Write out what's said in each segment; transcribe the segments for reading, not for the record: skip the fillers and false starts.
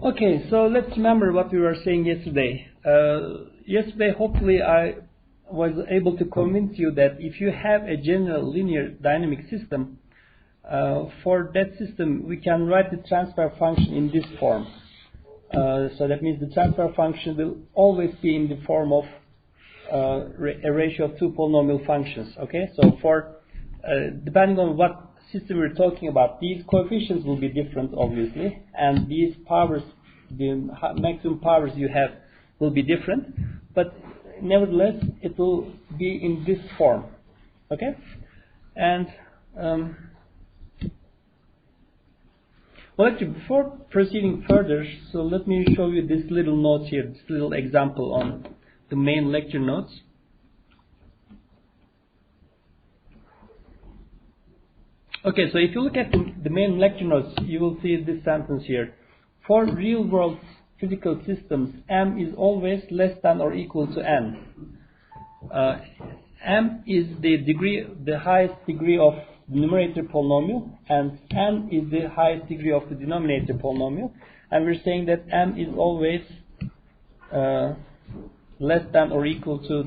Okay, so let's remember what we were saying yesterday. Yesterday, hopefully, I was able to convince you that if you have a general linear dynamic system, for that system, we can write the transfer function in this form. So that means the transfer function will always be in the form of a ratio of two polynomial functions. Okay, so for depending on what system we're talking about, these coefficients will be different, obviously, and these powers, the maximum powers you have, will be different. But nevertheless, it will be in this form. Okay, and well, actually, before proceeding further, so let me show you this little note here, this little example on the main lecture notes. Okay, so if you look at the main lecture notes, you will see this sentence here. For real-world physical systems, m is always less than or equal to n. M is the highest degree of the numerator polynomial, and n is the highest degree of the denominator polynomial. And we're saying that m is always less than or equal to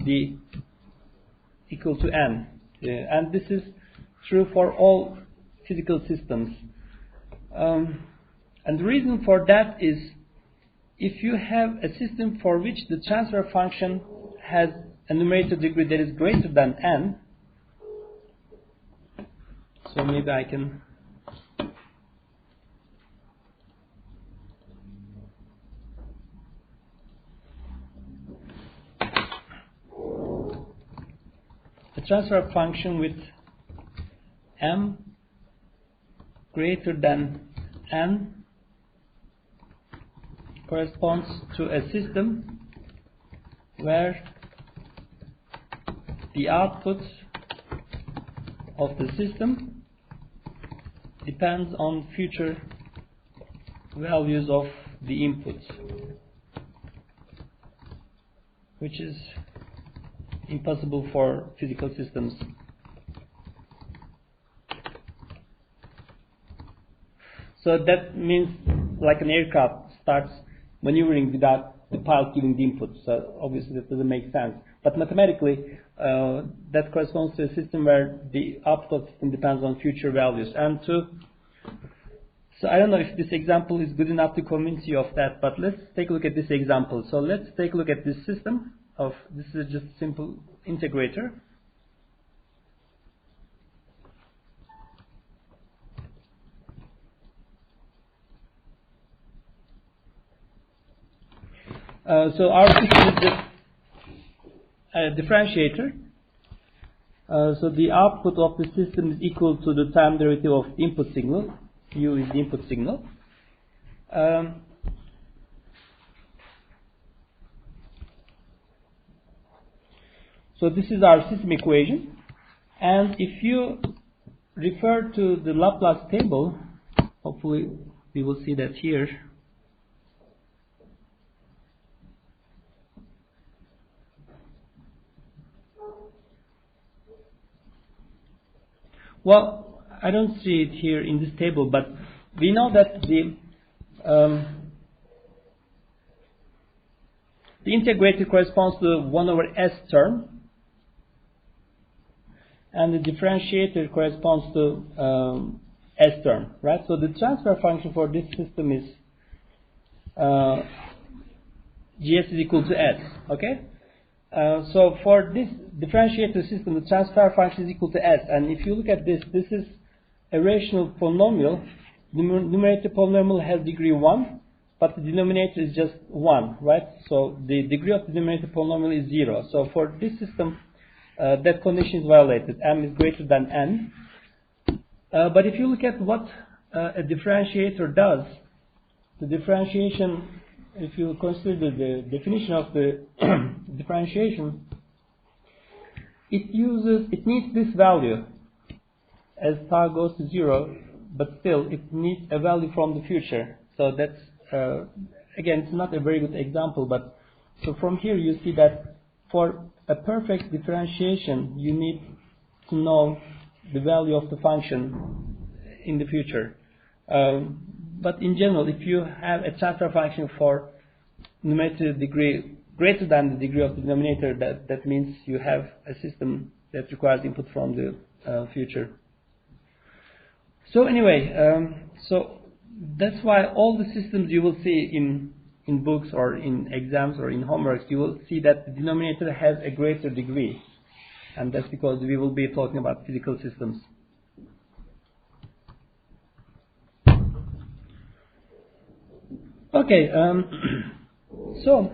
n. And this is true for all physical systems. And the reason for that is if you have a system for which the transfer function has a numerator degree that is greater than n, so maybe I can a transfer function with m greater than n corresponds to a system where the output of the system depends on future values of the inputs, which is impossible for physical systems. So that means like an aircraft starts maneuvering without the pilot giving the input. So obviously that doesn't make sense. But mathematically, that corresponds to a system where the output of the system depends on future values. And so I don't know if this example is good enough to convince you of that, but let's take a look at this example. So let's take a look at this system of, this is just a simple integrator. So our system is just a differentiator. So the output of the system is equal to the time derivative of the input signal. U is the input signal. So this is our system equation. And if you refer to the Laplace table, hopefully we will see that here. Well, I don't see it here in this table, but we know that the integrator corresponds to 1 over s term, and the differentiator corresponds to s term, right? So the transfer function for this system is gs is equal to s, okay? So for this differentiator system, the transfer function is equal to s. And if you look at this, this is a rational polynomial. The numerator polynomial has degree 1, but the denominator is just 1, right? So the degree of the numerator polynomial is 0. So for this system, that condition is violated. M is greater than n. But if you look at what a differentiator does, the differentiation, if you consider the definition of the differentiation, it needs this value as tau goes to 0, but still it needs a value from the future. So that's again, it's not a very good example, but so from here you see that for a perfect differentiation you need to know the value of the function in the future. but in general, if you have a transfer function for numerator degree greater than the degree of the denominator, that means you have a system that requires input from the future. So anyway, so that's why all the systems you will see in books or in exams or in homeworks, you will see that the denominator has a greater degree, and that's because we will be talking about physical systems. Okay, so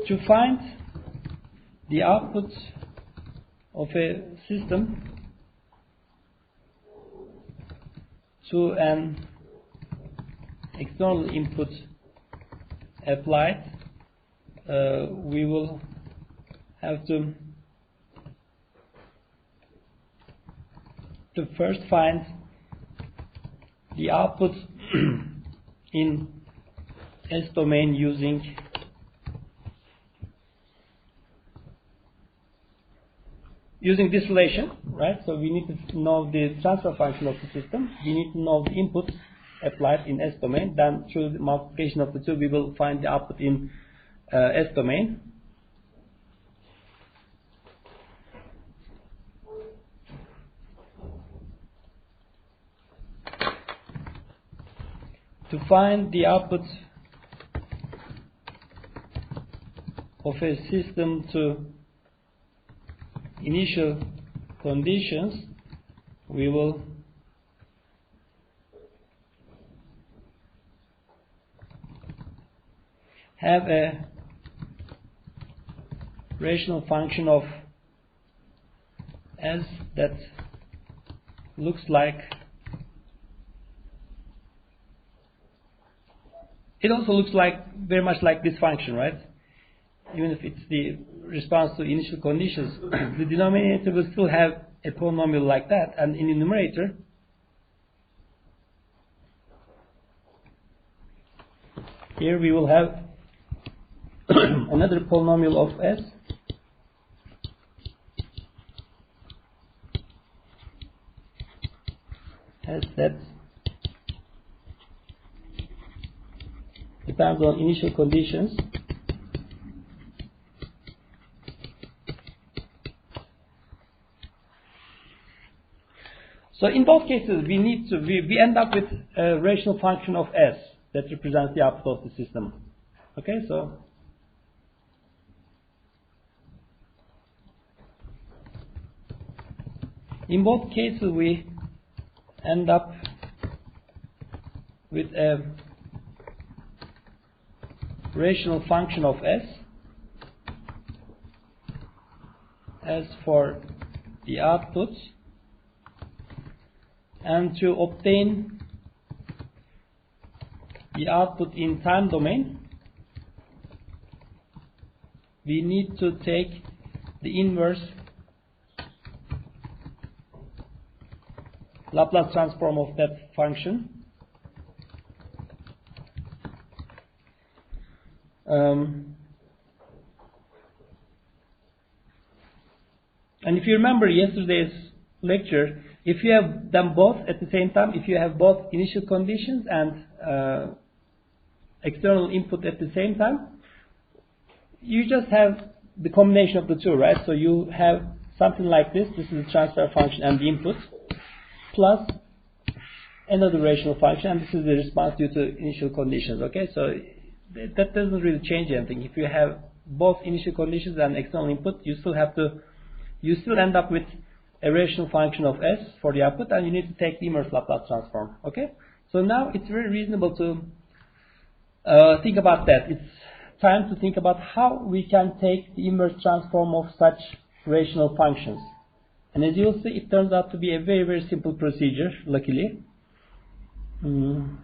to find the output of a system to an external input applied, we will have to first find the output in S domain using this relation, right? So we need to know the transfer function of the system. We need to know the input applied in S domain. Then through the multiplication of the two, we will find the output in S domain. To find the output of a system to initial conditions, we will have a rational function of S that looks like, it also looks like very much like this function, right? Even if it's the response to initial conditions, the denominator will still have a polynomial like that, and in the numerator, here we will have another polynomial of S that depends on initial conditions. So in both cases, we end up with a rational function of S that represents the output of the system. Okay, so in both cases, we end up with a rational function of S. As for the output, and to obtain the output in time domain, we need to take the inverse Laplace transform of that function. And if you remember yesterday's lecture, if you have them both at the same time, if you have both initial conditions and external input at the same time, you just have the combination of the two, right? So you have something like this. This is the transfer function and the input, plus another rational function, and this is the response due to initial conditions. Okay, so that doesn't really change anything. If you have both initial conditions and external input, you still end up with a rational function of S for the output, and you need to take the inverse Laplace transform. Okay, so now it's very reasonable to think about that. It's time to think about how we can take the inverse transform of such rational functions. And as you'll see, it turns out to be a very, very simple procedure, luckily. And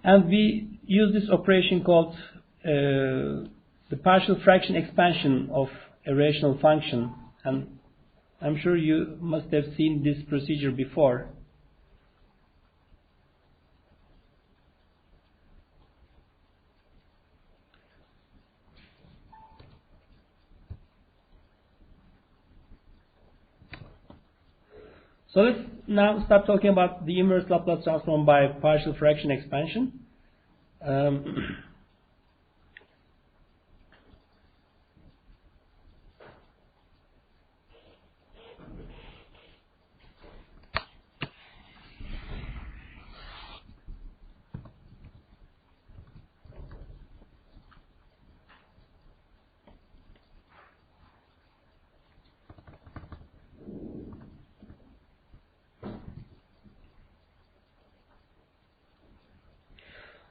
we use this operation called the partial fraction expansion of a rational function, and I'm sure you must have seen this procedure before. So let's now start talking about the inverse Laplace transform by partial fraction expansion.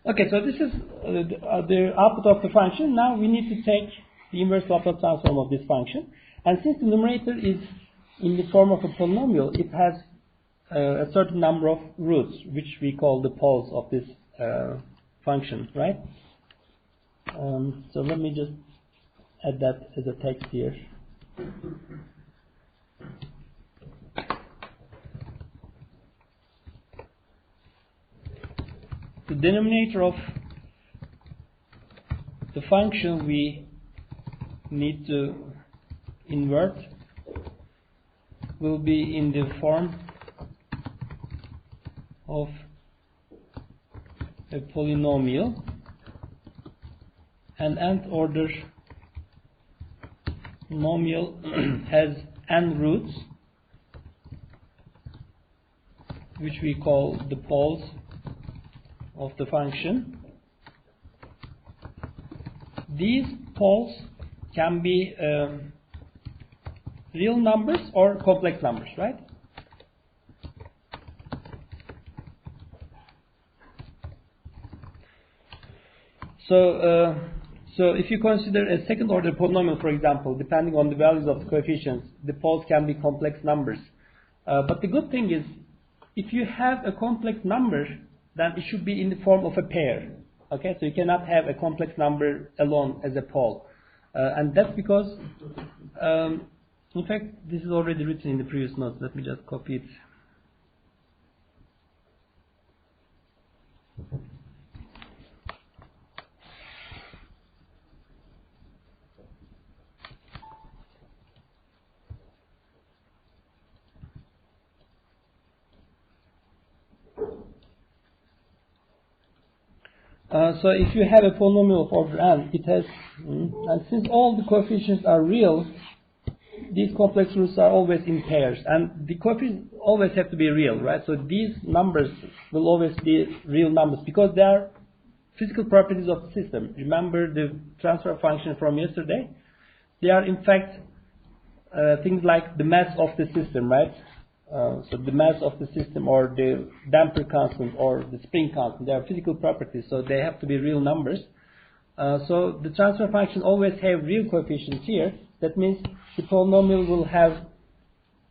Okay, so this is the output of the function. Now we need to take the inverse Laplace transform of this function. And since the numerator is in the form of a polynomial, it has a certain number of roots, which we call the poles of this function, right? So let me just add that as a text here. The denominator of the function we need to invert will be in the form of a polynomial, and nth order polynomial has n roots, which we call the poles of the function. These poles can be real numbers or complex numbers, right? So if you consider a second order polynomial, for example, depending on the values of the coefficients, the poles can be complex numbers. But the good thing is, if you have a complex number, then it should be in the form of a pair. Okay, so you cannot have a complex number alone as a pole. And that's because, in fact, this is already written in the previous notes. Let me just copy it. So if you have a polynomial of order n, it has, and since all the coefficients are real, these complex roots are always in pairs, and the coefficients always have to be real, right? So these numbers will always be real numbers because they are physical properties of the system. Remember the transfer function from yesterday? They are in fact things like the mass of the system, right? So the mass of the system, or the damper constant, or the spring constant, they are physical properties, so they have to be real numbers. So the transfer function always have real coefficients here. That means the polynomial will have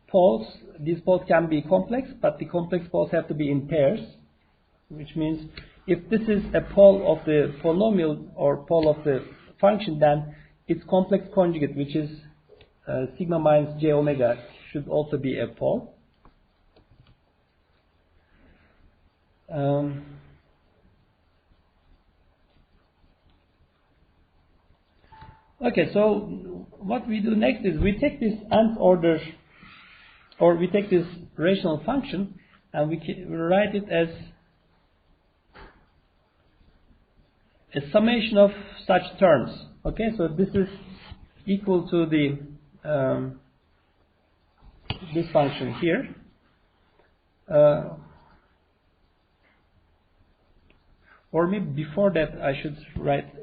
poles. These poles can be complex, but the complex poles have to be in pairs, which means if this is a pole of the polynomial or pole of the function, then its complex conjugate, which is sigma minus j omega, should also be a pole. Okay, so what we do next is we take this nth order, or we take this rational function, and we write it as a summation of such terms. Okay, so this is equal to the this function here. Or maybe before that I should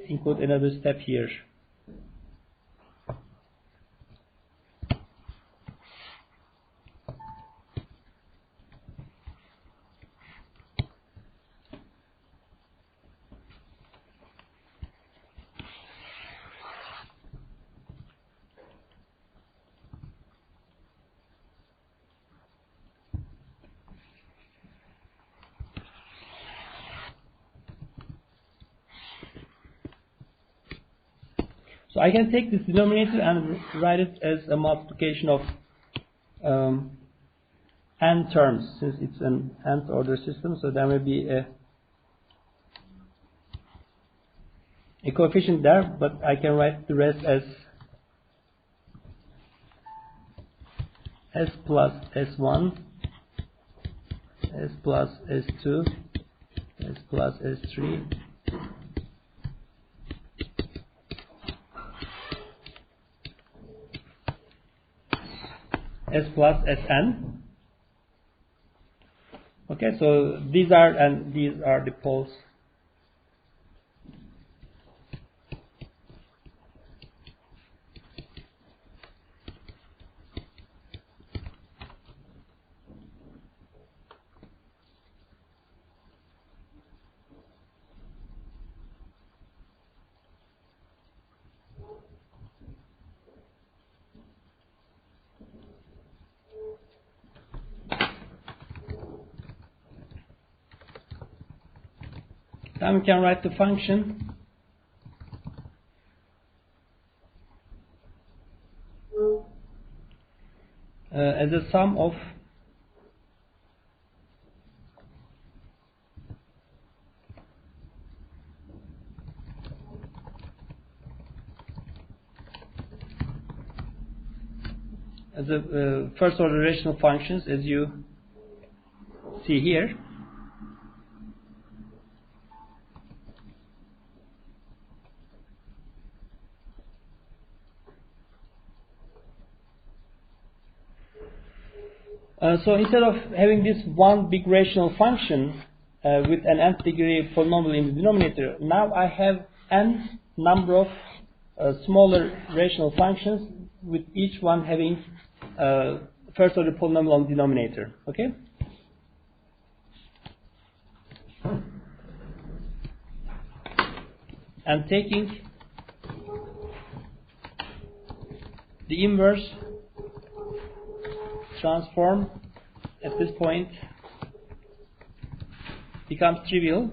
include another step here. So I can take this denominator and write it as a multiplication of n terms, since it's an nth order system. So there will be a coefficient there, but I can write the rest as s plus s1, s plus s2, s plus s3, s plus sn. Okay, so these are the poles. Then we can write the function as a sum of first order rational functions, as you see here. So instead of having this one big rational function with an nth degree polynomial in the denominator, now I have n number of smaller rational functions, with each one having first order polynomial on the denominator. Okay? And taking the inverse transform at this point becomes trivial.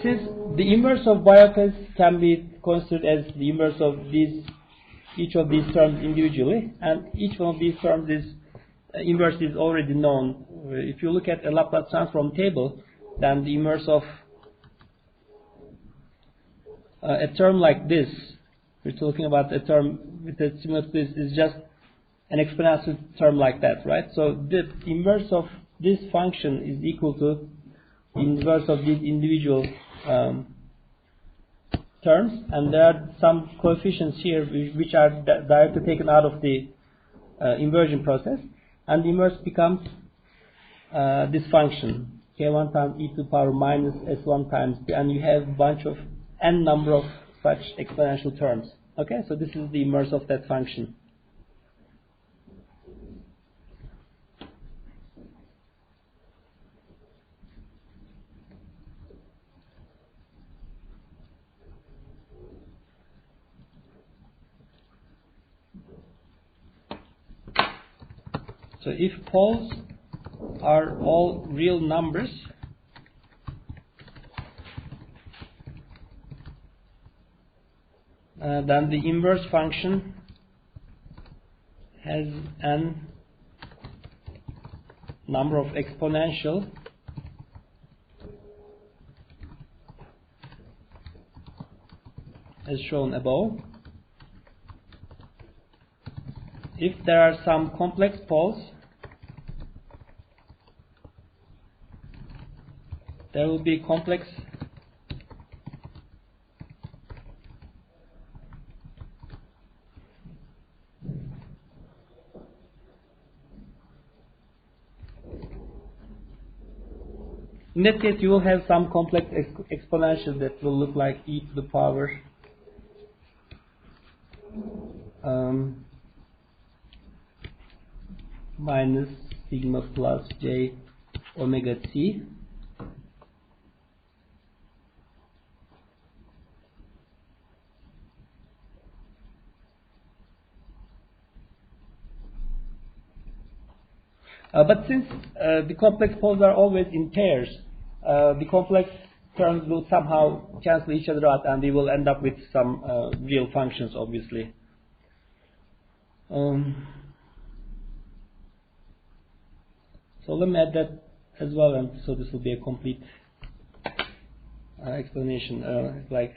Since the inverse of y of s can be considered as the inverse of each of these terms individually, and each one of these terms is inverse is already known. If you look at a Laplace transform table, then the inverse of a term like this, we're talking about a term with a similar to this, is just an exponential term like that, right? So the inverse of this function is equal to the inverse of these individual terms, and there are some coefficients here which are directly taken out of the inversion process, and the inverse becomes this function k1 times e to the power minus s1 times b, and you have a bunch of n number of such exponential terms. Okay, so this is the inverse of that function. So if poles are all real numbers, then the inverse function has n number of exponential as shown above. If there are some complex poles, there will be complex in that case you will have some complex exponential that will look like e to the power minus sigma plus j omega t. But since the complex poles are always in pairs, the complex terms will somehow cancel each other out, and we will end up with some real functions, obviously. So let me add that as well, and so this will be a complete explanation. Like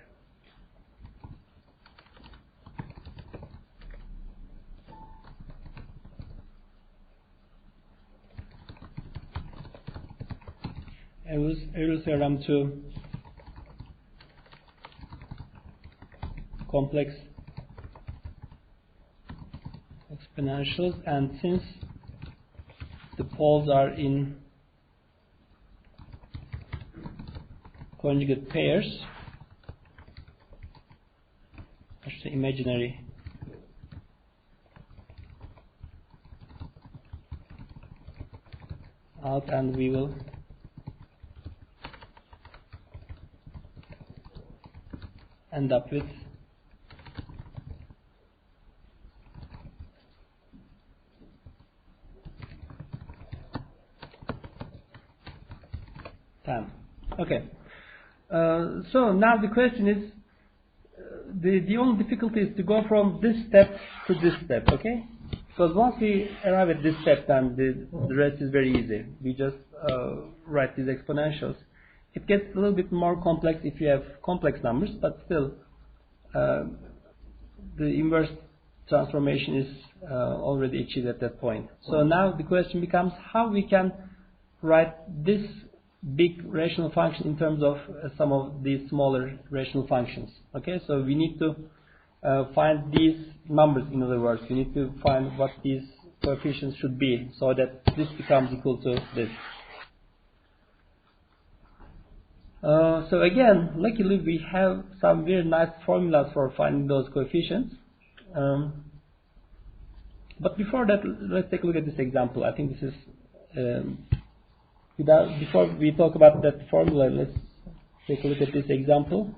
Euler theorem to complex exponentials, and since the poles are in conjugate pairs, actually imaginary out, and we will end up with time. Okay. So now the question is, the only difficulty is to go from this step to this step, okay? Because once we arrive at this step, then the rest is very easy. We just write these exponentials. It gets a little bit more complex if you have complex numbers, but still the inverse transformation is already achieved at that point. So now the question becomes how we can write this big rational function in terms of some of these smaller rational functions. Okay, so we need to find these numbers. In other words, we need to find what these coefficients should be so that this becomes equal to this. So again, luckily we have some very nice formulas for finding those coefficients. But before that, let's take a look at this example. I think this is before we talk about that formula, let's take a look at this example.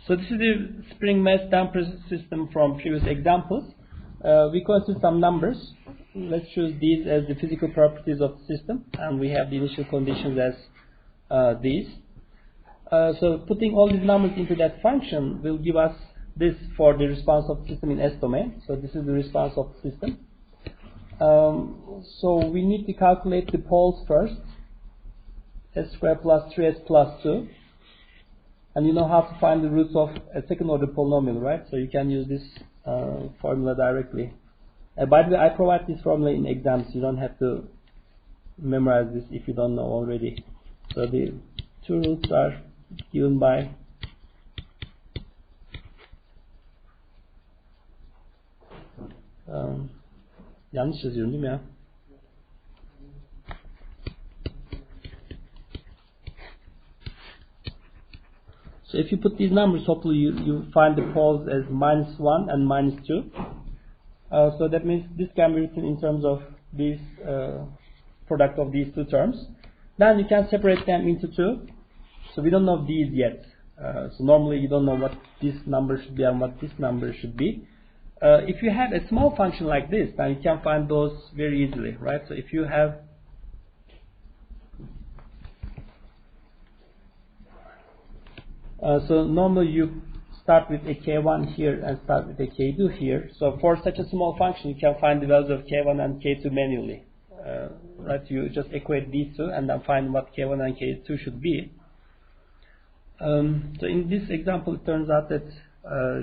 So this is the spring mass damper system from previous examples. We consider some numbers. Let's choose these as the physical properties of the system, and we have the initial conditions as these. So putting all these numbers into that function will give us this for the response of the system in S domain. So this is the response of the system. So we need to calculate the poles first. S squared plus 3s plus 2. And you know how to find the roots of a second order polynomial, right? So you can use this formula directly. By the way, I provide this formula in exams. You don't have to memorize this if you don't know already. So the two roots are given by yanlış yazıyorum değil mi ya? So if you put these numbers, hopefully you find the poles as -1 and -2. So that means this can be written in terms of this product of these two terms. Then you can separate them into two. So we don't know these yet. So normally you don't know what this number should be and what this number should be. If you have a small function like this, then you can find those very easily, right? So if you have so normally you start with a k1 here and start with a k2 here. So for such a small function, you can find the values of k1 and k2 manually. Right? You just equate these two and then find what k1 and k2 should be. So in this example, it turns out that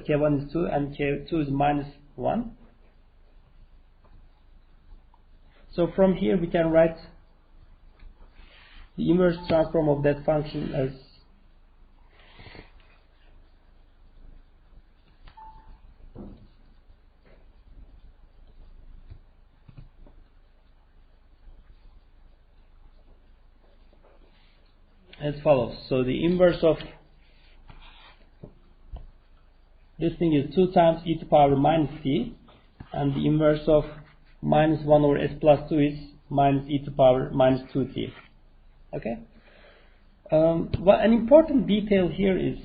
k1 is 2 and k2 is -1. So from here we can write the inverse transform of that function as follows. So the inverse of this thing is 2 times e to the power -t, and the inverse of -1 over s plus 2 is minus e to power minus 2t. Okay. Well, an important detail here is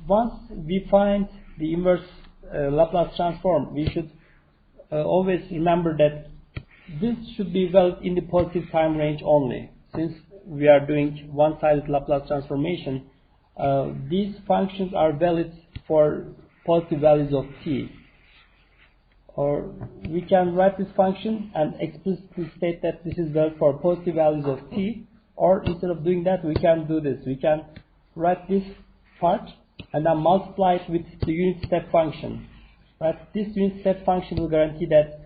once we find the inverse Laplace transform, we should always remember that this should be valid in the positive time range only. Since we are doing one-sided Laplace transformation, these functions are valid for positive values of t. Or we can write this function and explicitly state that this is valid for positive values of t. Or instead of doing that, we can do this. We can write this part and then multiply it with the unit step function. Right? This unit step function will guarantee that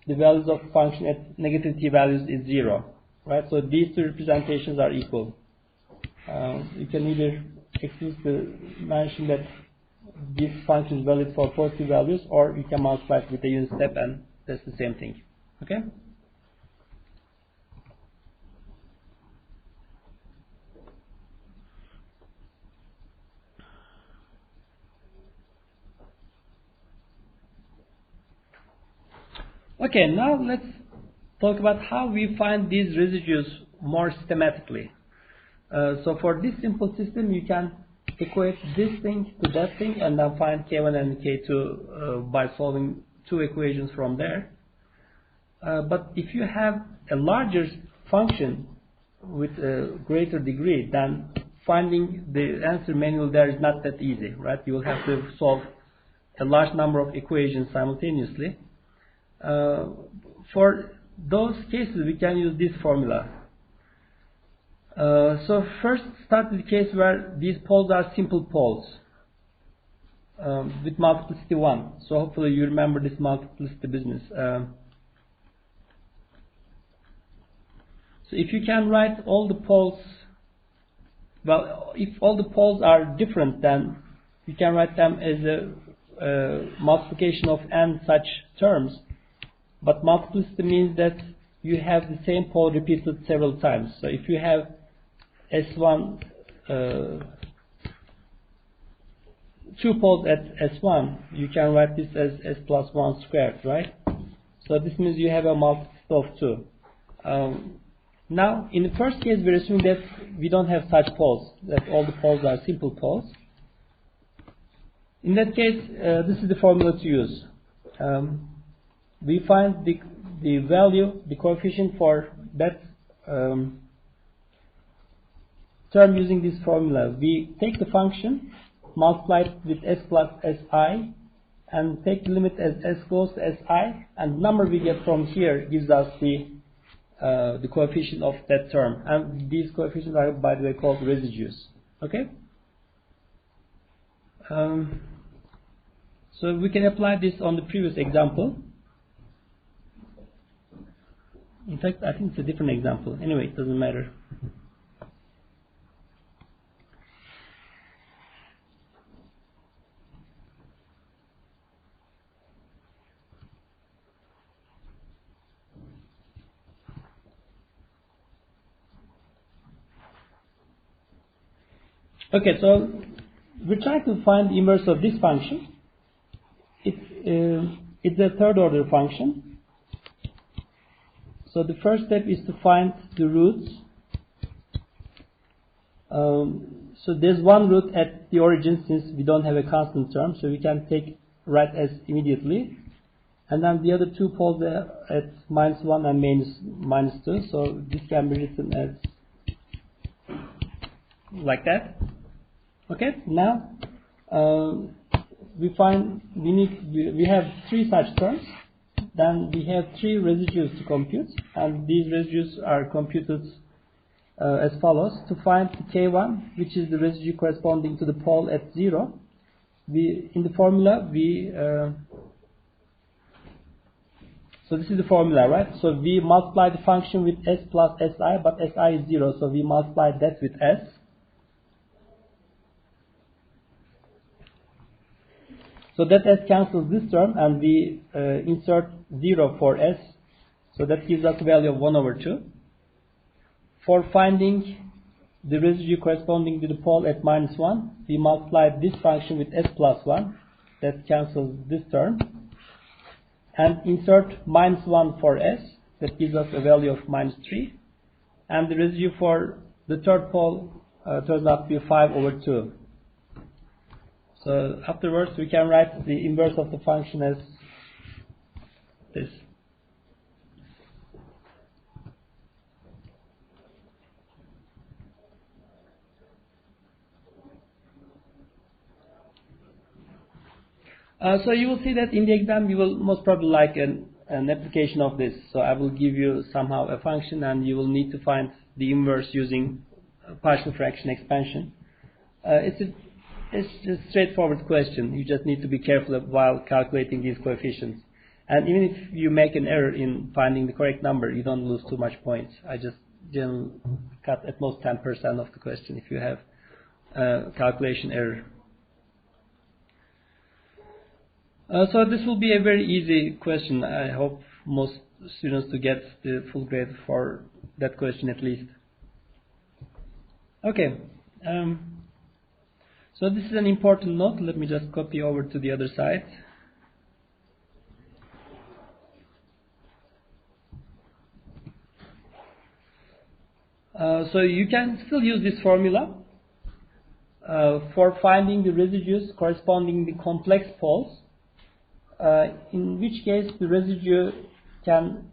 the values of the function at negative t values is 0. Right? So these two representations are equal. You can either explicitly mention that this function is valid for positive values, or you can multiply it with the unit step, and that's the same thing. Okay? Okay, now let's talk about how we find these residues more systematically. So for this simple system, you can equate this thing to that thing and then find k1 and k2 by solving two equations from there. But if you have a larger function with a greater degree, then finding the answer manually there is not that easy, right? You will have to solve a large number of equations simultaneously. For those cases, we can use this formula. So first start with the case where these poles are simple poles with multiplicity 1. So hopefully you remember this multiplicity business. So if you can write all the poles, well, if all the poles are different, then you can write them as a multiplication of n such terms. But multiplicity means that you have the same pole repeated several times. So if you have S1, two poles at S1, you can write this as S plus 1 squared, right? So this means you have a multiplicity of 2. Now, in the first case, we're assuming that we don't have such poles, that all the poles are simple poles. In that case, this is the formula to use. We find the value, the coefficient for that term using this formula. We take the function, multiply it with s plus si, and take the limit as s goes to si, and the number we get from here gives us the coefficient of that term. And these coefficients are, by the way, called residues. Okay? So we can apply this on the previous example. In fact, I think it's a different example. Anyway, it doesn't matter. Okay, so we're trying to find the inverse of this function. It's a third order function. So the first step is to find the roots. So there's one root at the origin since we don't have a constant term, so we can take right s immediately. And then the other two poles are at -1 and -2, so this can be written as like that. Okay, now we have three such terms. Then we have three residues to compute, and these residues are computed as follows. To find the k1, which is the residue corresponding to the pole at 0, in the formula so this is the formula, right? So we multiply the function with s plus si, but si is 0, so we multiply that with s. So that s cancels this term, and we insert 0 for s. So that gives us a value of 1/2. For finding the residue corresponding to the pole at -1, we multiply this function with s plus 1. That cancels this term. And insert -1 for s. That gives us a value of -3. And the residue for the third pole turns out to be 5/2. So afterwards we can write the inverse of the function as this. So you will see that in the exam you will most probably like an application of this. So I will give you somehow a function and you will need to find the inverse using partial fraction expansion. It's a straightforward question. You just need to be careful while calculating these coefficients. And even if you make an error in finding the correct number, you don't lose too much points. I just generally cut at most 10% of the question if you have calculation error. So this will be a very easy question. I hope most students to get the full grade for that question at least. Okay. So this is an important note. Let me just copy over to the other side. So you can still use this formula for finding the residues corresponding to the complex poles. In which case the residue can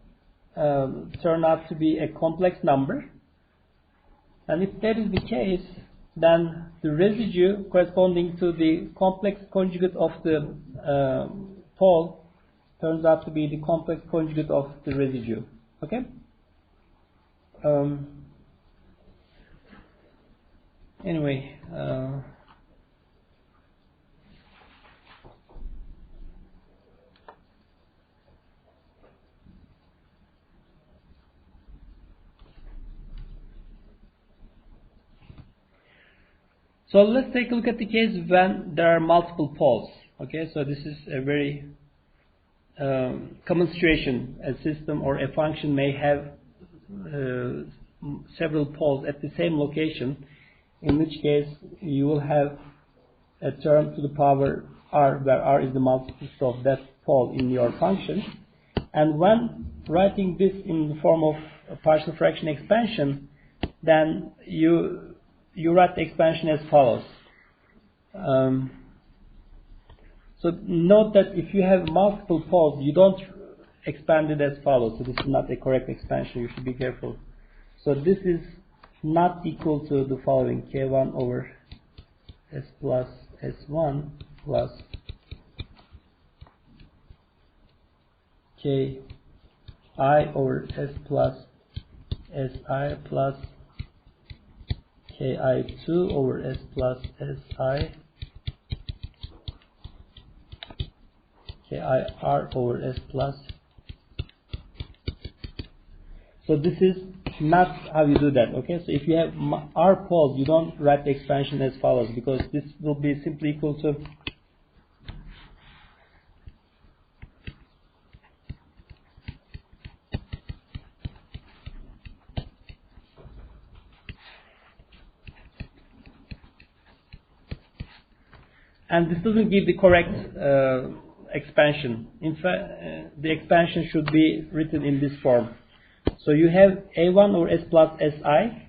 turn out to be a complex number, and if that is the case, then the residue corresponding to the complex conjugate of the pole turns out to be the complex conjugate of the residue. Okay. Anyway. So let's take a look at the case when there are multiple poles. Okay, so this is a very common situation. A system or a function may have several poles at the same location, in which case you will have a term to the power r, where r is the multiplicity of that pole in your function. And when writing this in the form of a partial fraction expansion, then you write the expansion as follows. So note that if you have multiple poles, you don't expand it as follows. So this is not a correct expansion. You should be careful. So this is not equal to the following: k1 over s plus s1 plus ki over s plus si plus ki2 over s plus si, kir over s plus. So this is not how you do that. Okay, so if you have r poles, you don't write the expansion as follows, because this will be simply equal to and this doesn't give the correct expansion. In fact, the expansion should be written in this form. So you have a1 over s plus si,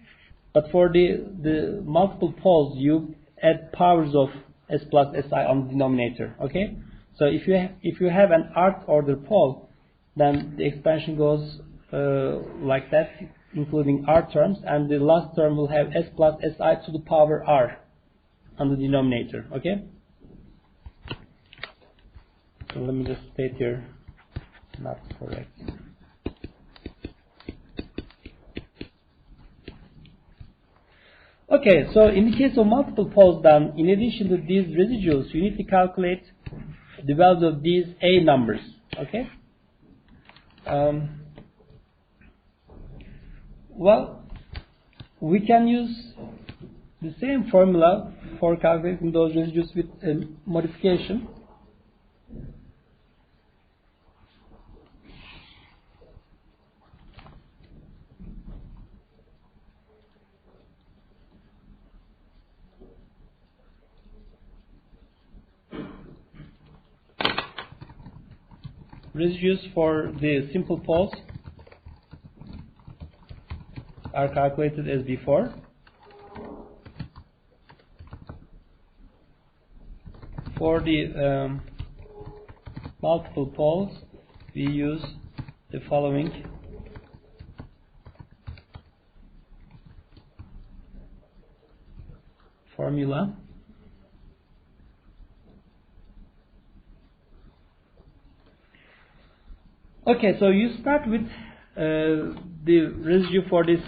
but for the multiple poles, you add powers of s plus si on the denominator. Okay. So if you have an nth order pole, then the expansion goes like that, including r terms, and the last term will have s plus si to the power r on the denominator. Okay. So let me just state here, not correct. Okay, so in the case of multiple poles, then in addition to these residuals, you need to calculate the value of these a numbers. Okay. Well, we can use the same formula for calculating those residuals with a modification. Residues for the simple poles. are calculated as before. For the multiple poles, we use the following formula. Okay, so you start with the residue for this,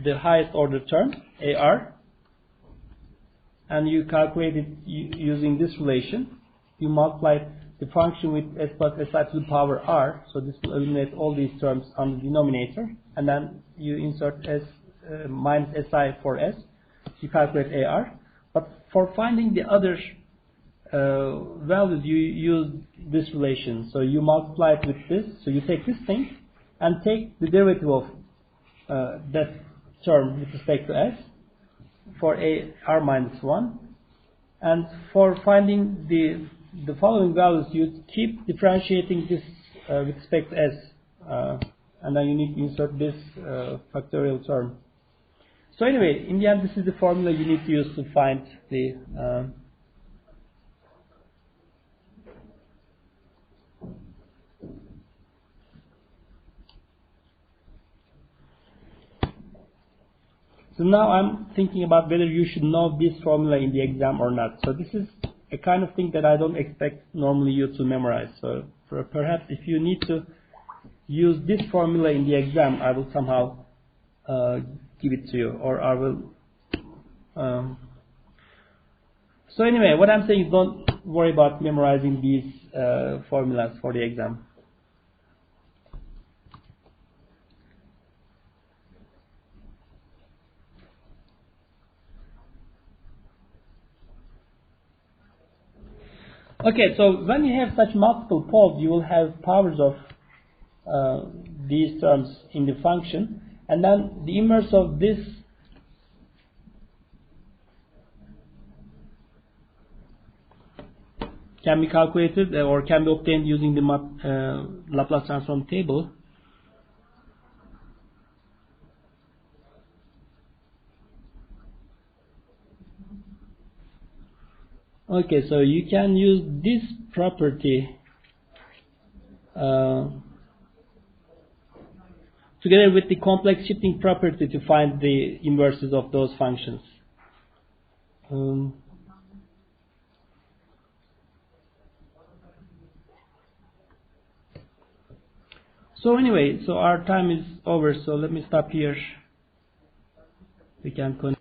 the highest order term, AR, and you calculate it using this relation. You multiply the function with s plus si to the power r, so this will eliminate all these terms on the denominator, and then you insert s minus si for s. You calculate AR, but for finding the other values, you use this relation. So you multiply it with this. So you take this thing and take the derivative of that term with respect to s for r minus 1. And for finding the following values, you keep differentiating this with respect to s, and then you need to insert this factorial term. So anyway, in the end, this is the formula you need to use to find the So now I'm thinking about whether you should know this formula in the exam or not. So this is a kind of thing that I don't expect normally you to memorize. So perhaps if you need to use this formula in the exam, I will somehow give it to you, or I will. So anyway, what I'm saying is don't worry about memorizing these formulas for the exam. Okay, so when you have such multiple poles, you will have powers of these terms in the function, and then the inverse of this can be calculated or can be obtained using the Laplace transform table. Okay, so you can use this property together with the complex shifting property to find the inverses of those functions. So anyway, so our time is over, so let me stop here. We can continue.